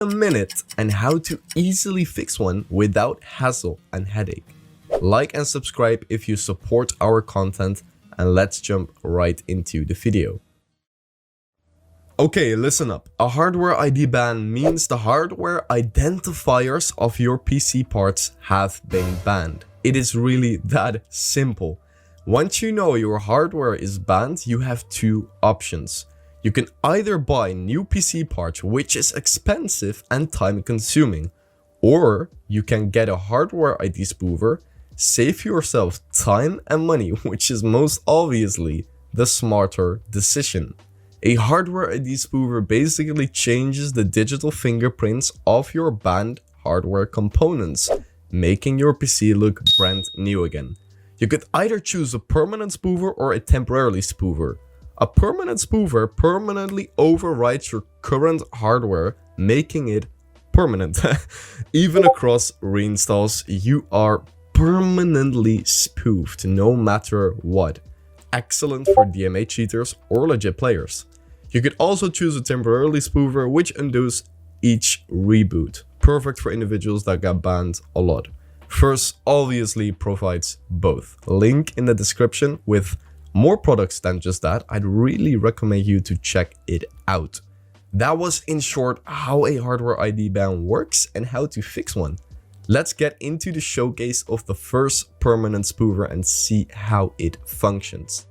a minute and how to easily fix one without hassle and headache. Like and subscribe if you support our content, and let's jump right into the video. Okay, listen up. A hardware ID ban means the hardware identifiers of your PC parts have been banned. It is really that simple. Once you know your hardware is banned, you have two options. You can either buy new PC parts, which is expensive and time consuming, or you can get a hardware ID spoofer, save yourself time and money, which is most obviously the smarter decision. A hardware ID spoofer basically changes the digital fingerprints of your banned hardware components, making your PC look brand new again. You could either choose a permanent spoofer or a temporarily spoofer. A permanent spoofer permanently overwrites your current hardware, making it permanent. Even across reinstalls, you are permanently spoofed no matter what. Excellent for DMA cheaters or legit players. You could also choose a temporarily spoofer, which undoes each reboot. Perfect for individuals that got banned a lot. First obviously provides both. Link in the description with more products than just that. I'd really recommend you to check it out. That was in short how a hardware ID ban works and how to fix one. Let's get into the showcase of the first permanent spoofer and see how it functions.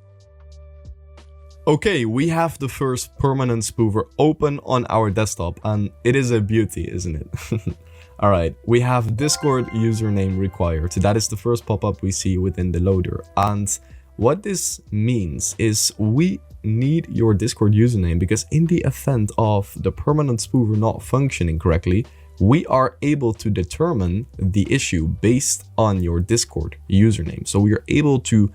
Okay, we have the first permanent spoofer open on our desktop, and it is a beauty, isn't it? Alright, we have Discord username required. That is the first pop-up we see within the loader. And what this means is we need your Discord username, because in the event of the permanent spoofer not functioning correctly, we are able to determine the issue based on your Discord username. So we are able to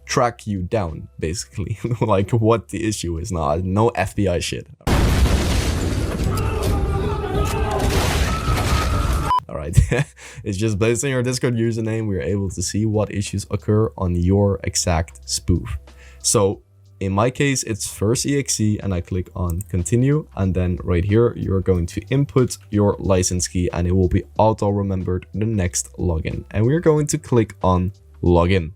track you down, basically, like what the issue is. No FBI shit. Alright, it's just based on your Discord username, we are able to see what issues occur on your exact spoof. So in my case, it's first exe, and I click on continue, and then right here, you're going to input your license key, and it will be auto-remembered the next login. And we're going to click on login.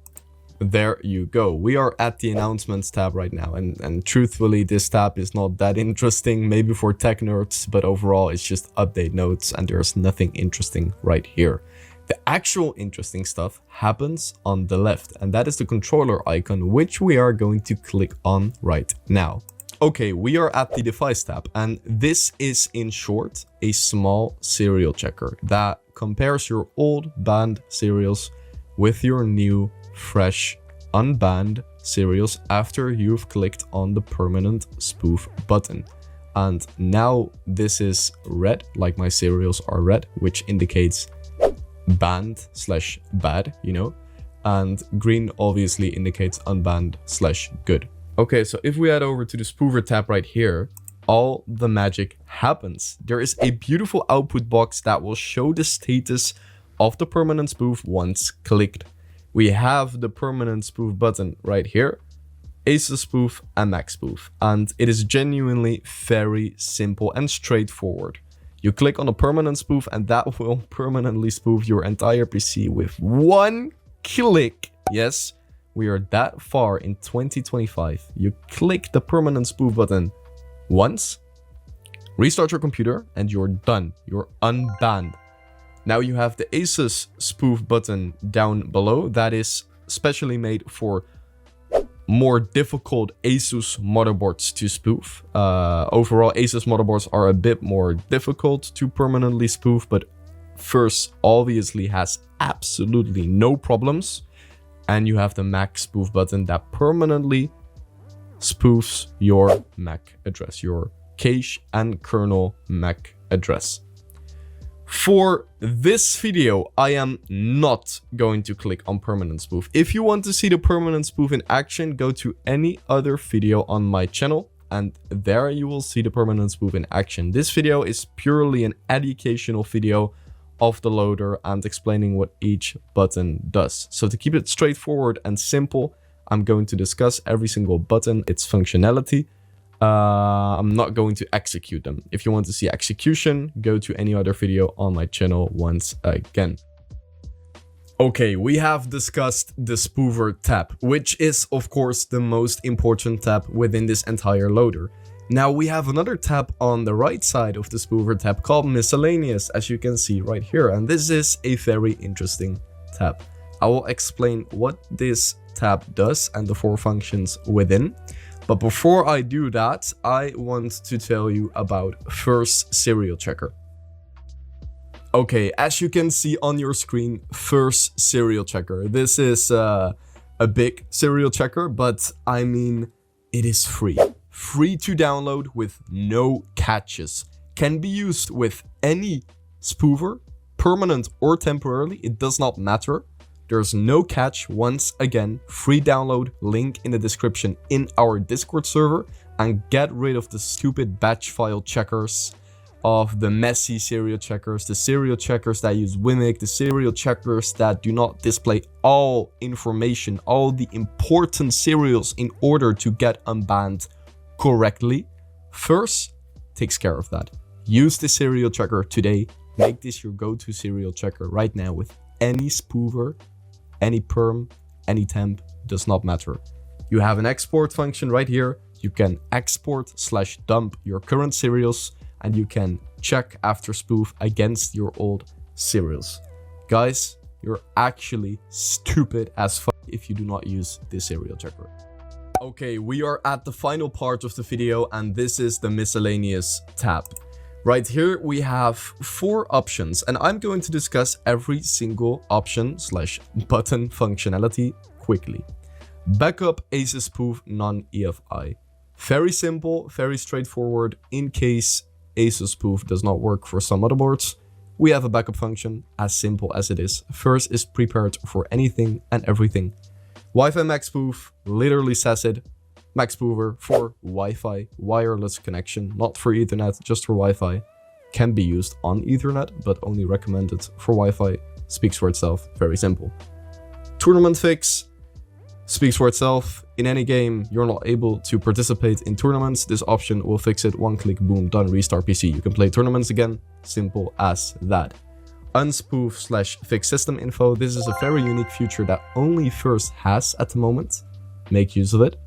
There you go. We are at the announcements tab right now, and truthfully, this tab is not that interesting, maybe for tech nerds, but overall it's just update notes and there's nothing interesting right here. The actual interesting stuff happens on the left, and that is the controller icon, which we are going to click on right now. Okay, we are at the device tab, and this is in short a small serial checker that compares your old banned serials with your new fresh unbanned serials after you've clicked on the permanent spoof button. And now this is red, like my serials are red, which indicates banned / bad, you know, and green obviously indicates unbanned / good. Okay, so if we head over to the spoofer tab right here, all the magic happens. There is a beautiful output box that will show the status of the permanent spoof once clicked. We have the permanent spoof button right here, ASUS spoof and Mac spoof, and it is genuinely very simple and straightforward. You click on the permanent spoof and that will permanently spoof your entire PC with one click. Yes, we are that far in 2025. You click the permanent spoof button once, restart your computer, and you're done. You're unbanned. Now you have the ASUS spoof button down below. That is specially made for more difficult ASUS motherboards to spoof. Overall, ASUS motherboards are a bit more difficult to permanently spoof, but first obviously has absolutely no problems. And you have the Mac spoof button that permanently spoofs your Mac address, your cache and kernel Mac address. For this video, I am not going to click on permanent spoof. If you want to see the permanent spoof in action, go to any other video on my channel, and there you will see the permanent spoof in action. This video is purely an educational video of the loader and explaining what each button does. So to keep it straightforward and simple, I'm going to discuss every single button, its functionality, I'm not going to execute them. If you want to see execution, go to any other video on my channel once again. Okay, we have discussed the Spoofer tab, which is of course the most important tab within this entire loader. Now we have another tab on the right side of the Spoofer tab called miscellaneous, as you can see right here, and this is a very interesting tab. I will explain what this tab does and the 4 functions within. But before I do that, I want to tell you about first serial checker. Okay, as you can see on your screen, first serial checker. This is a big serial checker, but I mean, it is free. Free to download with no catches. Can be used with any spoofer, permanent or temporarily, it does not matter. There's no catch. Once again, free download, link in the description in our Discord server, and get rid of the stupid batch file checkers, of the messy serial checkers, the serial checkers that use Wimic, the serial checkers that do not display all information, all the important serials in order to get unbanned correctly. First takes care of that. Use the serial checker today. Make this your go-to serial checker right now with any spoofer, any perm, any temp, does not matter. You have an export function right here. You can export/dump your current serials, and you can check after spoof against your old serials. Guys, you're actually stupid as fuck if you do not use this serial checker. Okay, we are at the final part of the video, and this is the miscellaneous tab. Right here we have 4 options, and I'm going to discuss every single option/button functionality quickly. Backup ACES spoof non-EFI. Very simple, very straightforward. In case ACES spoof does not work for some motherboards, we have a backup function, as simple as it is. First is prepared for anything and everything. Wi-Fi max spoof literally says it. Max spoofer for Wi-Fi wireless connection, not for Ethernet, just for Wi-Fi. Can be used on Ethernet, but only recommended for Wi-Fi. Speaks for itself, very simple. Tournament fix speaks for itself. In any game you're not able to participate in tournaments, this option will fix it. One click, boom, done, restart PC. You can play tournaments again, simple as that. Unspoof/fix system info. This is a very unique feature that only First has at the moment. Make use of it.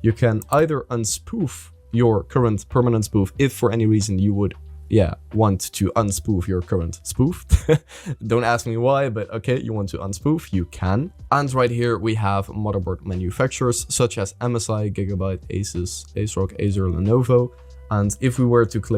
You can either unspoof your current permanent spoof if for any reason you would, want to unspoof your current spoof. Don't ask me why, but okay, you want to unspoof, you can. And right here we have motherboard manufacturers such as MSI, Gigabyte, Asus, ASRock, Acer, Lenovo. And if we were to click